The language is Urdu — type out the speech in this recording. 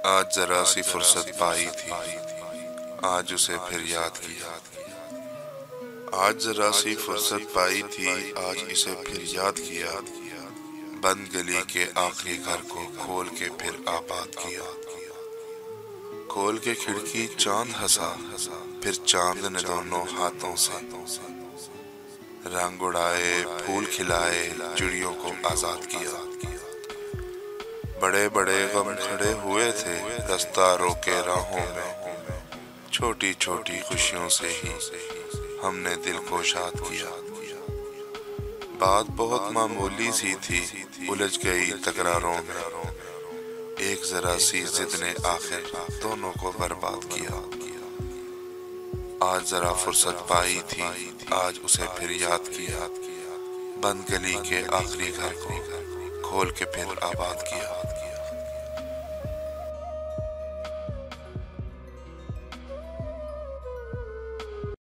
آج ذرا سی فرصت پائی تھی، آج اسے پھر یاد کیا۔ آج ذرا سی فرصت پائی تھی، آج اسے پھر یاد کیا۔ بند گلی کے آخری گھر کو کھول کے پھر آباد کیا۔ کھول کے کھڑکی چاند ہنسا، پھر چاند نے دونوں ہاتھوں سے رنگ اڑائے، پھول کھلائے، چڑیوں کو آزاد کیا۔ بڑے بڑے غم کھڑے ہوئے تھے رستہ کے راہوں میں، چھوٹی چھوٹی خوشیوں سے ہی ہم نے دل کو شاد کیا۔ بات بہت معمولی سی تھی، الجھ گئی تکراروں میں، ایک ذرا سی ضد نے آخر دونوں کو برباد کیا۔ آج ذرا فرصت پائی تھی، آج اسے پھر یاد کیا۔ بند گلی کے آخری گھر کو کھول کے پھر آباد کیا۔